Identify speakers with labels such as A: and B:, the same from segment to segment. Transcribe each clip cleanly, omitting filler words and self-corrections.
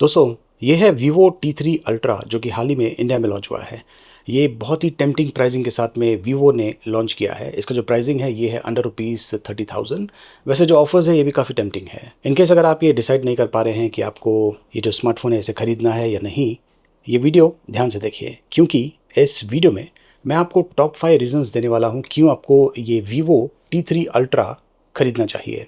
A: दोस्तों, ये है Vivo T3 अल्ट्रा जो कि हाल ही में इंडिया में लॉन्च हुआ है। ये बहुत ही टेम्प्टिंग प्राइसिंग के साथ में Vivo ने लॉन्च किया है। इसका जो प्राइसिंग है ये है अंडर रुपीज़ 30,000। वैसे जो ऑफर्स है ये भी काफ़ी टेम्प्टिंग है। इनकेस अगर आप ये डिसाइड नहीं कर पा रहे हैं कि आपको ये जो स्मार्टफ़ोन है इसे खरीदना है या नहीं, ये वीडियो ध्यान से देखिए, क्योंकि इस वीडियो में मैं आपको टॉप 5 रीज़न्स देने वाला हूँ क्यों आपको ये Vivo T3 अल्ट्रा खरीदना चाहिए।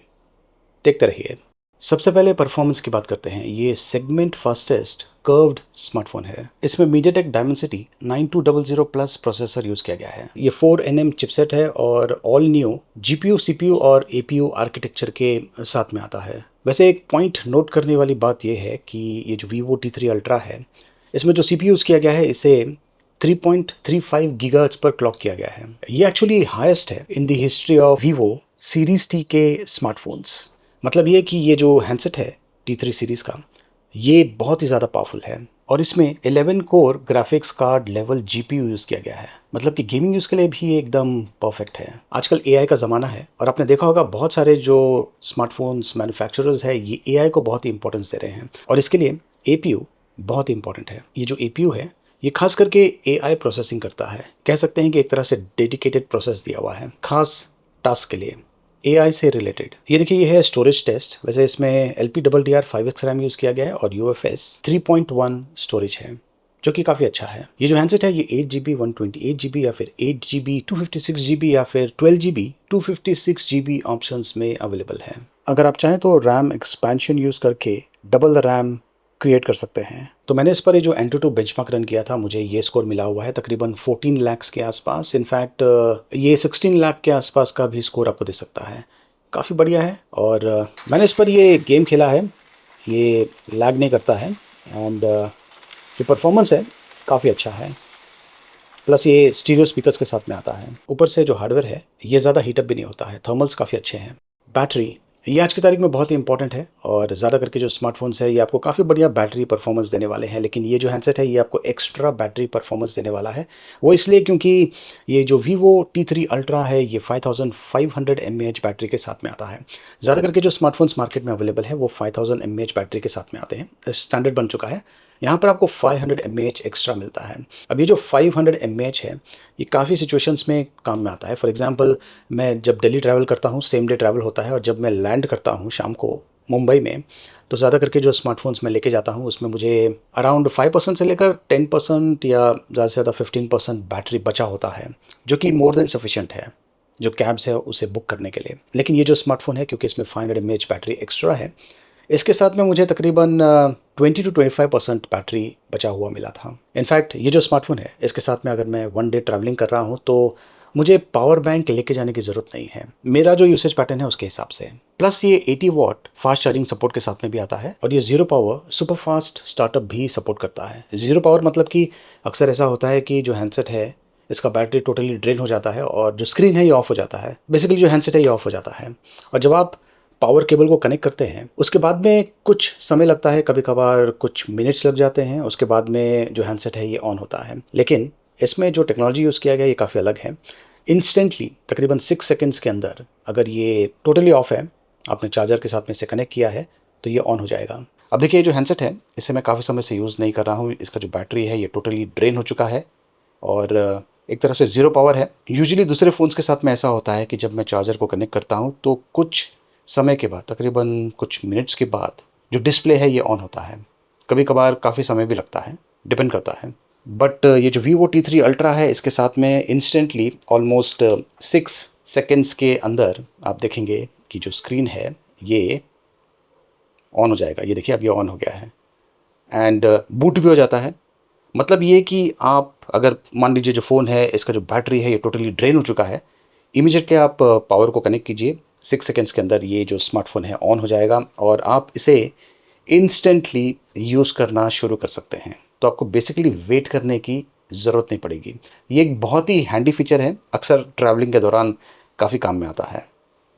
A: देखते रहिए। सबसे पहले परफॉर्मेंस की बात करते हैं। ये सेगमेंट फास्टेस्ट कर्व्ड स्मार्टफोन है। इसमें MediaTek Dimensity 9200 plus processor use किया गया है। ये 4nm चिपसेट है और ऑल न्यू जीपीयू, सीपीयू और एपीयू आर्किटेक्चर के साथ में आता है। वैसे एक पॉइंट नोट करने वाली बात यह है कि ये जो Vivo T3 अल्ट्रा है, इसमें जो सीपीयू यूज़ किया गया है इसे 3.35 गीगाहर्ट्ज़ पर क्लॉक किया गया है। ये एक्चुअली हाईएस्ट है in the history of Vivo series T के स्मार्टफोन्स। मतलब ये कि ये जो हैंडसेट है T3 सीरीज़ का, ये बहुत ही ज़्यादा पावरफुल है और इसमें 11 core graphics card level GPU use किया गया है। मतलब कि गेमिंग यूज़ के लिए भी ये एकदम परफेक्ट है। आजकल एआई का ज़माना है और आपने देखा होगा बहुत सारे जो स्मार्टफोन्स मैन्युफैक्चरर्स है ये एआई को बहुत ही इंपॉर्टेंस दे रहे हैं और इसके लिए एपीयू बहुत ही इंपॉर्टेंट है। ये जो एपीयू है ये खास करके एआई प्रोसेसिंग करता है। कह सकते हैं कि एक तरह से डेडिकेटेड प्रोसेस दिया हुआ है खास टास्क के लिए, एआई से रिलेटेड। ये देखिए, ये है स्टोरेज टेस्ट। वैसे इसमें LPDDR5X रैम यूज़ किया गया है और UFS 3.1 स्टोरेज है जो कि काफ़ी अच्छा है। ये जो हैंडसेट है ये 8GB 128GB या फिर 8GB 256GB या फिर 12GB 256GB ऑप्शंस में अवेलेबल है। अगर आप चाहें तो रैम एक्सपेंशन यूज़ करके डबल द रैम क्रिएट कर सकते हैं। तो मैंने इस पर ये जो Antutu बेंचमार्क रन किया था, मुझे ये स्कोर मिला हुआ है तकरीबन 14 लाख के आसपास। इनफैक्ट ये 16 लाख के आसपास का भी स्कोर आपको दे सकता है। काफ़ी बढ़िया है और मैंने इस पर ये गेम खेला है, ये लैग नहीं करता है एंड जो परफॉर्मेंस है काफ़ी अच्छा है। प्लस ये स्टीरियो स्पीकर्स के साथ में आता है। ऊपर से जो हार्डवेयर है ये ज़्यादा हीटअप भी नहीं होता है। थर्मल्स काफ़ी अच्छे हैं। बैटरी ये आज की तारीख में बहुत ही इंपॉर्टेंट है और ज़्यादा करके जो स्मार्टफोन्स है ये आपको काफ़ी बढ़िया बैटरी परफॉर्मेंस देने वाले हैं, लेकिन ये जो हैंडसेट है ये आपको एक्स्ट्रा बैटरी परफॉर्मेंस देने वाला है। वो इसलिए क्योंकि ये जो Vivo T3 अल्ट्रा है ये 5500 mAh बैटरी के साथ में आता है। ज़्यादा करके जो स्मार्टफोन्स मार्केट में अवेलेबल है वो 5000 mAh बैटरी के साथ में आते हैं। स्टैंडर्ड बन चुका है। यहाँ पर आपको 500 mAh एक्स्ट्रा मिलता है। अब ये जो 500 mAh है ये काफ़ी सिचुएशंस में काम में आता है। फॉर एग्जांपल, मैं जब दिल्ली ट्रैवल करता हूँ, सेम डे ट्रैवल होता है और जब मैं लैंड करता हूँ शाम को मुंबई में, तो ज़्यादा करके जो स्मार्टफोन्स मैं लेके जाता हूँ उसमें मुझे अराउंड 5% से लेकर 10% या ज़्यादा से ज़्यादा 15% बैटरी बचा होता है, जो कि मोर देन सफिशिएंट है जो कैब्स है उसे बुक करने के लिए। लेकिन ये जो स्मार्टफोन है क्योंकि इसमें 500 mAh बैटरी एक्स्ट्रा है, इसके साथ में मुझे तकरीबन 20 to 25% बैटरी बचा हुआ मिला था। इनफैक्ट ये जो स्मार्टफोन है इसके साथ में अगर मैं वन डे ट्रैवलिंग कर रहा हूँ तो मुझे पावर बैंक लेके जाने की ज़रूरत नहीं है, मेरा जो यूसेज पैटर्न है उसके हिसाब से। प्लस ये 80 वॉट फास्ट चार्जिंग सपोर्ट के साथ में भी आता है और ये zero power super fast startup भी सपोर्ट करता है। जीरो पावर मतलब कि अक्सर ऐसा होता है कि जो हैंडसेट है इसका बैटरी टोटली ड्रेन हो जाता है और जो स्क्रीन है ये ऑफ हो जाता है। बेसिकली जो हैंडसेट है ये ऑफ हो जाता है और जब आप पावर केबल को कनेक्ट करते हैं उसके बाद में कुछ समय लगता है, कभी कभार कुछ मिनट्स लग जाते हैं, उसके बाद में जो हैंडसेट है ये ऑन होता है। लेकिन इसमें जो टेक्नोलॉजी यूज़ किया गया ये काफ़ी अलग है। इंस्टेंटली तकरीबन 6 सेकंड्स के अंदर अगर ये टोटली ऑफ है, आपने चार्जर के साथ में इसे कनेक्ट किया है तो ये ऑन हो जाएगा। अब देखिए, जो हैंडसेट है इसे मैं काफ़ी समय से यूज़ नहीं कर रहा हूँ। इसका जो बैटरी है ये टोटली ड्रेन हो चुका है और एक तरह से ज़ीरो पावर है। यूजुअली दूसरे फ़ोन्स के साथ में ऐसा होता है कि जब मैं चार्जर को कनेक्ट करता हूँ तो कुछ समय के बाद, तकरीबन कुछ मिनट्स के बाद जो डिस्प्ले है ये ऑन होता है। कभी कभार काफ़ी समय भी लगता है, डिपेंड करता है। बट ये जो Vivo T3 अल्ट्रा है इसके साथ में इंस्टेंटली ऑलमोस्ट 6 सेकेंड्स के अंदर आप देखेंगे कि जो स्क्रीन है ये ऑन हो जाएगा। ये देखिए, अब ये ऑन हो गया है एंड बूट भी हो जाता है। मतलब ये कि आप अगर मान लीजिए जो फ़ोन है इसका जो बैटरी है ये टोटली ड्रेन हो चुका है, इमीडिएटली आप पावर को कनेक्ट कीजिए, 6 सेकेंड्स के अंदर ये जो स्मार्टफोन है ऑन हो जाएगा और आप इसे इंस्टेंटली यूज़ करना शुरू कर सकते हैं। तो आपको बेसिकली वेट करने की ज़रूरत नहीं पड़ेगी। ये एक बहुत ही हैंडी फीचर है, अक्सर ट्रैवलिंग के दौरान काफ़ी काम में आता है।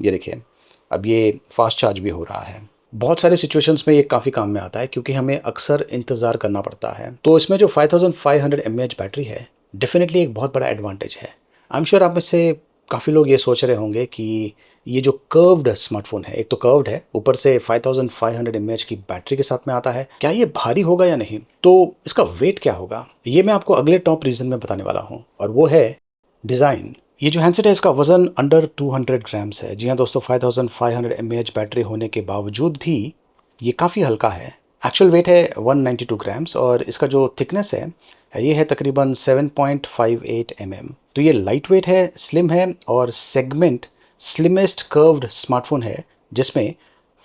A: ये देखिए, अब ये फास्ट चार्ज भी हो रहा है। बहुत सारे सिचुएशंस में ये काफ़ी काम में आता है क्योंकि हमें अक्सर इंतज़ार करना पड़ता है। तो इसमें जो 5500 mAh बैटरी है डेफिनेटली एक बहुत बड़ा एडवांटेज है। आई एम श्योर आप में से काफ़ी लोग ये सोच रहे होंगे कि ये जो कर्व्ड स्मार्टफोन है, एक तो कर्व्ड है, ऊपर से 5500 mAh की बैटरी के साथ में आता है। क्या ये भारी होगा या नहीं, तो इसका वेट क्या होगा, ये मैं आपको अगले टॉप रीजन में बताने वाला हूँ, और वो है डिज़ाइन। ये जो हैंडसेट है इसका वजन अंडर 200 ग्राम्स है। जी हाँ दोस्तों, 5500 mAh बैटरी होने के बावजूद भी ये काफ़ी हल्का है। एक्चुअल वेट है 192 ग्राम्स, और इसका जो थिकनेस है ये है तकरीबन 7.58 mm। तो ये लाइट वेट है, स्लिम है, और सेगमेंट स्लिमेस्ट कर्व्ड स्मार्टफोन है जिसमें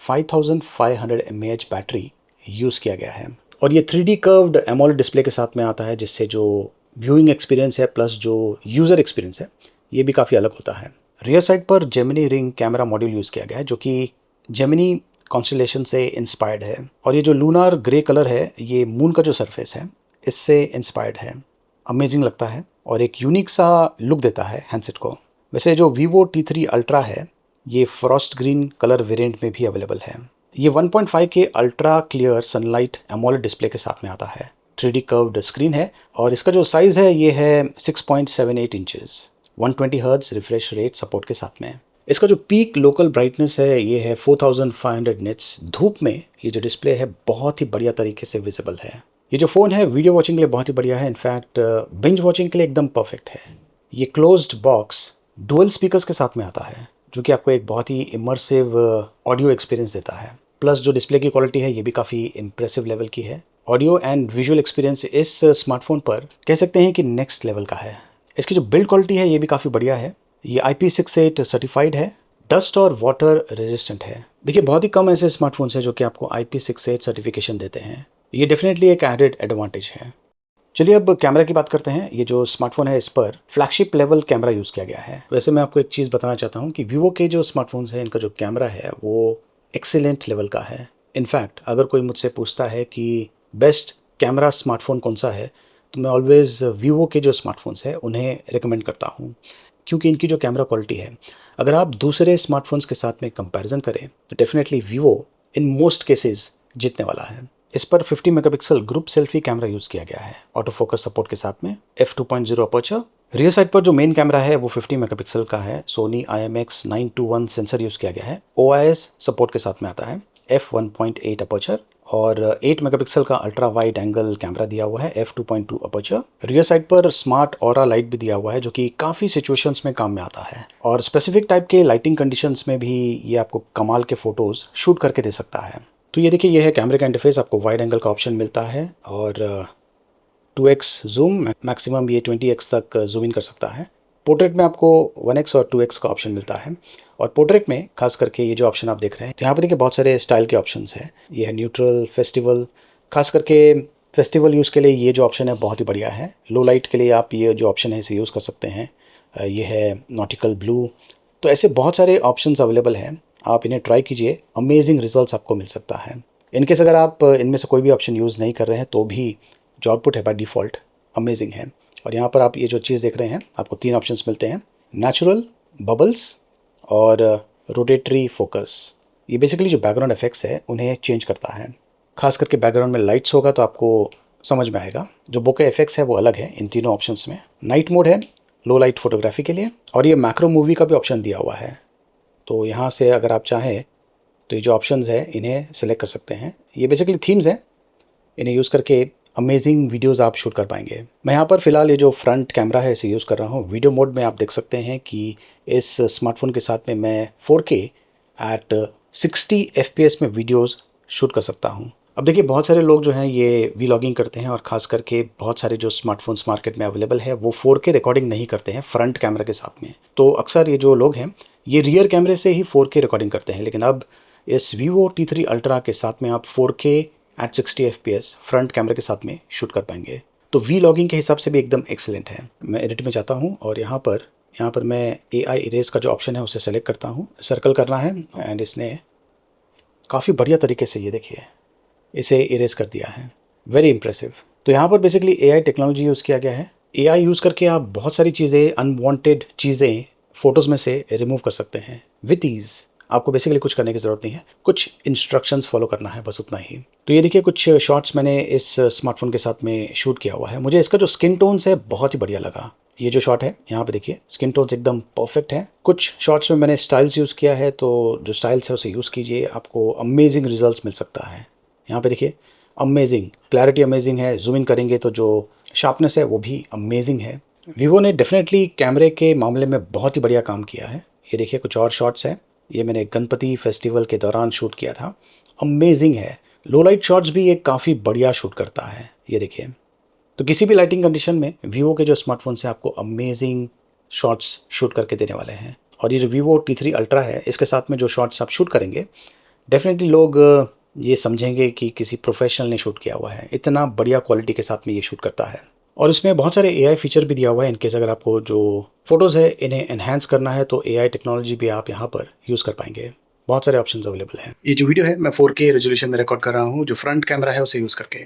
A: 5500 mAh बैटरी यूज़ किया गया है। और ये 3D कर्व्ड एमोलेड डिस्प्ले के साथ में आता है, जिससे जो व्यूइंग एक्सपीरियंस है प्लस जो यूज़र एक्सपीरियंस है ये भी काफ़ी अलग होता है। रियर साइड पर Gemini ring camera module use किया गया है, जो कि जेमिनी कॉन्स्टेलेशन से इंस्पायर्ड है। और ये जो लूनार ग्रे कलर है ये मून का जो सरफेस है इससे इंस्पायर्ड है। अमेजिंग लगता है और एक यूनिक सा लुक देता है हैंडसेट को। वैसे जो Vivo T3 अल्ट्रा है ये फ्रॉस्ट ग्रीन कलर वेरिएंट में भी अवेलेबल है। ये 1.5 के ultra clear sunlight AMOLED display के साथ में आता है। 3D कर्व्ड स्क्रीन है, और इसका जो साइज़ है ये है 6.78 inches, 120 hertz refresh rate support के साथ में। इसका जो पीक लोकल ब्राइटनेस है ये है 4500 निट्स। धूप में ये जो डिस्प्ले है बहुत ही बढ़िया तरीके से विजिबल है। ये जो फ़ोन है वीडियो वॉचिंग के लिए बहुत ही बढ़िया है, इनफैक्ट बिंज वॉचिंग के लिए एकदम परफेक्ट है। ये क्लोज्ड बॉक्स डुअल स्पीकर्स के साथ में आता है, जो कि आपको एक बहुत ही इमर्सिव ऑडियो एक्सपीरियंस देता है। प्लस जो डिस्प्ले की क्वालिटी है ये भी काफ़ी इंप्रेसिव लेवल की है। ऑडियो एंड विजुअल एक्सपीरियंस इस स्मार्टफोन पर कह सकते हैं कि नेक्स्ट लेवल का है। इसकी जो बिल्ड क्वालिटी है ये भी काफ़ी बढ़िया है। ये IP68 सर्टिफाइड है, डस्ट और वाटर रेजिस्टेंट है। देखिए बहुत ही कम ऐसे स्मार्टफोन्स हैं जो कि आपको IP68 सर्टिफिकेशन देते हैं। ये डेफिनेटली एक एडेड एडवांटेज है। चलिए अब कैमरा की बात करते हैं। ये जो स्मार्टफोन है इस पर फ्लैगशिप लेवल कैमरा यूज़ किया गया है। वैसे मैं आपको एक चीज़ बताना चाहता हूँ कि Vivo के जो स्मार्टफोन्स हैं इनका जो कैमरा है वो एक्सीलेंट लेवल का है। इनफैक्ट अगर कोई मुझसे पूछता है कि बेस्ट कैमरा स्मार्टफोन कौन सा है, तो मैं ऑलवेज़ Vivo के जो स्मार्टफोन्स हैं उन्हें रिकमेंड करता हूँ, क्योंकि इनकी जो कैमरा क्वालिटी है अगर आप दूसरे स्मार्टफोन्स के साथ में कंपैरिजन करें तो definitely Vivo in most cases जीतने वाला है। इस पर 50 megapixel group selfie camera use किया गया है ऑटो फोकस सपोर्ट के साथ में, f2.0 अपर्चर। रियर साइड पर जो मेन कैमरा है वो 50 मेगापिक्सल का है, सोनी IMX921 सेंसर यूज़ किया गया है, OIS सपोर्ट के साथ में आता है, f1.8 अपर्चर, और 8 मेगापिक्सल का अल्ट्रा वाइड एंगल कैमरा दिया हुआ है, f2.2 अपर्चर। रियर साइड पर स्मार्ट ऑरा लाइट भी दिया हुआ है जो कि काफ़ी सिचुएशंस में काम में आता है, और स्पेसिफिक टाइप के लाइटिंग कंडीशंस में भी ये आपको कमाल के फोटोज़ शूट करके दे सकता है। तो ये देखिए, ये है कैमरे का इंटरफेस। आपको वाइड एंगल का ऑप्शन मिलता है, और 2x जूम, मैक्सिमम ये 20x तक जूम इन कर सकता है। पोर्ट्रेट में आपको 1x और 2x का ऑप्शन मिलता है, और पोर्ट्रेट में खास करके ये जो ऑप्शन आप देख रहे हैं, तो यहाँ पर देखिए बहुत सारे स्टाइल के ऑप्शंस हैं। ये है न्यूट्रल, फेस्टिवल। खास करके फेस्टिवल यूज़ के लिए ये जो ऑप्शन है बहुत ही बढ़िया है। लो लाइट के लिए आप ये जो ऑप्शन है इसे यूज़ कर सकते हैं। ये है नॉटिकल ब्लू। तो ऐसे बहुत सारे ऑप्शंस अवेलेबल हैं, आप इन्हें ट्राई कीजिए, अमेजिंग रिजल्ट्स आपको मिल सकता है। इनकेस अगर आप इनमें से कोई भी ऑप्शन यूज़ नहीं कर रहे हैं तो भी जो आउटपुट है बाय डिफ़ॉल्ट अमेजिंग है। और यहाँ पर आप ये जो चीज़ देख रहे हैं, आपको 3 ऑप्शंस मिलते हैं, नेचुरल, बबल्स और रोटेटरी फोकस। ये बेसिकली जो बैकग्राउंड इफेक्ट्स है उन्हें चेंज करता है। खास करके बैकग्राउंड में लाइट्स होगा तो आपको समझ में आएगा। जो बोके इफेक्ट्स है वो अलग है इन तीनों ऑप्शंस में। नाइट मोड है लो लाइट फोटोग्राफी के लिए, और ये मैक्रो मूवी का भी ऑप्शन दिया हुआ है। तो यहाँ से अगर आप चाहें तो ये जो ऑप्शंस है इन्हें सेलेक्ट कर सकते हैं। ये बेसिकली थीम्स हैं, इन्हें यूज़ करके अमेजिंग वीडियोस आप शूट कर पाएंगे। मैं यहाँ पर फ़िलहाल ये जो फ्रंट कैमरा है इसे यूज़ कर रहा हूँ। वीडियो मोड में आप देख सकते हैं कि इस स्मार्टफोन के साथ में मैं 4K एट 60 FPS में वीडियोस शूट कर सकता हूँ। अब देखिए बहुत सारे लोग जो हैं ये व्लॉगिंग करते हैं, और ख़ास करके बहुत सारे जो स्मार्टफोन्स मार्केट में अवेलेबल है वो 4K रिकॉर्डिंग नहीं करते हैं फ्रंट कैमरा के साथ में। तो अक्सर ये जो लोग हैं ये रियर कैमरे से ही 4K रिकॉर्डिंग करते हैं, लेकिन अब इस Vivo T3 अल्ट्रा के साथ में आप 4K एट 60 FPS फ्रंट कैमरे के साथ में शूट कर पाएंगे। तो व्लॉगिंग के हिसाब से भी एकदम एक्सीलेंट है। मैं एडिट में जाता हूँ और यहाँ पर मैं AI इरेज का जो ऑप्शन है उसे सेलेक्ट करता हूँ। सर्कल करना है, एंड इसने काफ़ी बढ़िया तरीके से ये देखिए इसे इरेज कर दिया है। Very impressive. तो यहाँ पर बेसिकली AI टेक्नोलॉजी यूज़ किया गया है। AI यूज़ करके आप बहुत सारी चीज़ें, अनवांटेड चीज़ें फ़ोटोज़ में से रिमूव कर सकते हैं विथ ईज़। आपको बेसिकली कुछ करने की ज़रूरत नहीं है, कुछ इंस्ट्रक्शंस फॉलो करना है, बस उतना ही। तो ये देखिए कुछ शॉट्स मैंने इस स्मार्टफोन के साथ में शूट किया हुआ है। मुझे इसका जो स्किन टोन्स है बहुत ही बढ़िया लगा। ये जो शॉट है यहाँ पे देखिए, स्किन टोन्स एकदम परफेक्ट है। कुछ शॉट्स में मैंने स्टाइल्स यूज़ किया है, तो जो स्टाइल्स है उसे यूज़ कीजिए, आपको अमेजिंग रिजल्ट्स मिल सकता है। यहाँ पे देखिए, अमेजिंग क्लैरिटी, अमेजिंग है। जूम इन करेंगे तो जो शार्पनेस है वो भी अमेजिंग है। वीवो ने डेफिनेटली कैमरे के मामले में बहुत ही बढ़िया काम किया है। ये देखिए कुछ और शॉट्स हैं, ये मैंने गणपति फेस्टिवल के दौरान शूट किया था। अमेजिंग है। लो लाइट शॉट्स भी ये काफ़ी बढ़िया शूट करता है, ये देखिए। तो किसी भी लाइटिंग कंडीशन में वीवो के जो स्मार्टफोन्स हैं आपको अमेजिंग शॉट्स शूट करके देने वाले हैं। और ये जो वीवो T3 अल्ट्रा है, इसके साथ में जो शॉट्स आप शूट करेंगे, डेफिनेटली लोग ये समझेंगे कि किसी प्रोफेशनल ने शूट किया हुआ है। इतना बढ़िया क्वालिटी के साथ में ये शूट करता है। और इसमें बहुत सारे AI फीचर भी दिया हुआ है, इनकेस अगर आपको जो फ़ोटोज़ है इन्हें एनहांस करना है तो AI टेक्नोलॉजी भी आप यहाँ पर यूज़ कर पाएंगे। बहुत सारे ऑप्शंस अवेलेबल हैं। ये जो वीडियो है मैं 4K रेजोल्यूशन में रिकॉर्ड कर रहा हूँ, जो फ्रंट कैमरा है उसे यूज़ करके।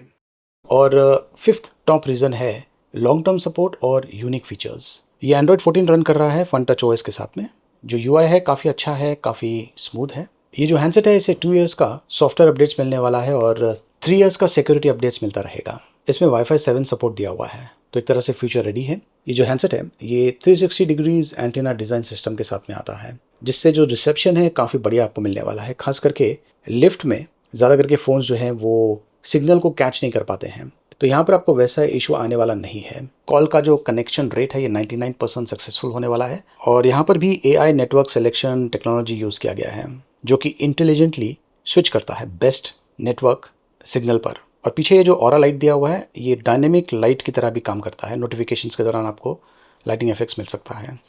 A: और फिफ्थ टॉप रीज़न है लॉन्ग टर्म सपोर्ट और यूनिक फीचर्स। ये एंड्रॉयड 14 रन कर रहा है फन टच OS के साथ में। जो UI है काफ़ी अच्छा है, काफ़ी स्मूथ है। ये जो हैंडसेट है इसे 2 इयर्स का सॉफ्टवेयर अपडेट्स मिलने वाला है और 3 इयर्स का सिक्योरिटी अपडेट्स मिलता रहेगा। इसमें Wi-Fi 7 सपोर्ट दिया हुआ है, तो एक तरह से फ्यूचर रेडी है। ये जो हैंडसेट है ये 360 डिग्रीज एंटीना डिज़ाइन सिस्टम के साथ में आता है, जिससे जो रिसेप्शन है काफ़ी बढ़िया आपको मिलने वाला है। खास करके लिफ्ट में ज़्यादा करके फ़ोन्स जो हैं वो सिग्नल को कैच नहीं कर पाते हैं, तो यहाँ पर आपको वैसा इशू आने वाला नहीं है। कॉल का जो कनेक्शन रेट है ये 99% सक्सेसफुल होने वाला है। और यहाँ पर भी AI network selection technology use किया गया है, जो कि इंटेलिजेंटली स्विच करता है बेस्ट नेटवर्क सिग्नल पर। और पीछे ये जो ऑरा लाइट दिया हुआ है ये डायनेमिक लाइट की तरह भी काम करता है। नोटिफिकेशंस के दौरान आपको लाइटिंग इफेक्ट्स मिल सकता है।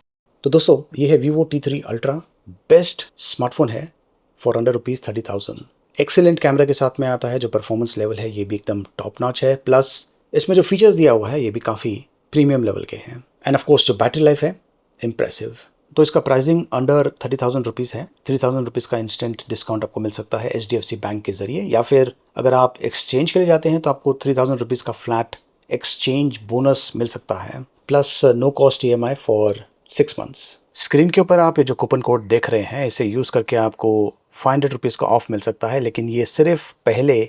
A: तो दोस्तों ये है Vivo T3 ultra, best smartphone है फॉर अंडर ₹30,000। एक्सीलेंट कैमरा के साथ में आता है, जो परफॉर्मेंस लेवल है ये भी एकदम टॉप नॉच है। प्लस इसमें जो फीचर्स दिया हुआ है ये भी काफ़ी प्रीमियम लेवल के हैं। एंड ऑफ कोर्स जो बैटरी लाइफ है इम्प्रेसिव। तो इसका प्राइसिंग अंडर ₹30,000 है। ₹3,000 का इंस्टेंट डिस्काउंट आपको मिल सकता है HDFC बैंक के ज़रिए, या फिर अगर आप एक्सचेंज के लिए जाते हैं तो आपको ₹3,000 का फ्लैट एक्सचेंज बोनस मिल सकता है, plus no cost EMI for 6 months. Screen के ऊपर आप ये जो कूपन कोड देख रहे हैं इसे यूज़ करके आपको ₹500 का ऑफ मिल सकता है, लेकिन ये सिर्फ पहले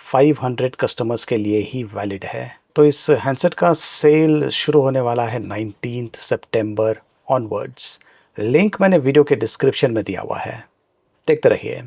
A: 500 कस्टमर्स के लिए ही वैलिड है। तो इस हैंडसेट का सेल शुरू होने वाला है 19 सितंबर ऑनवर्ड्स। लिंक मैंने वीडियो के डिस्क्रिप्शन में दिया हुआ है, देखते रहिए।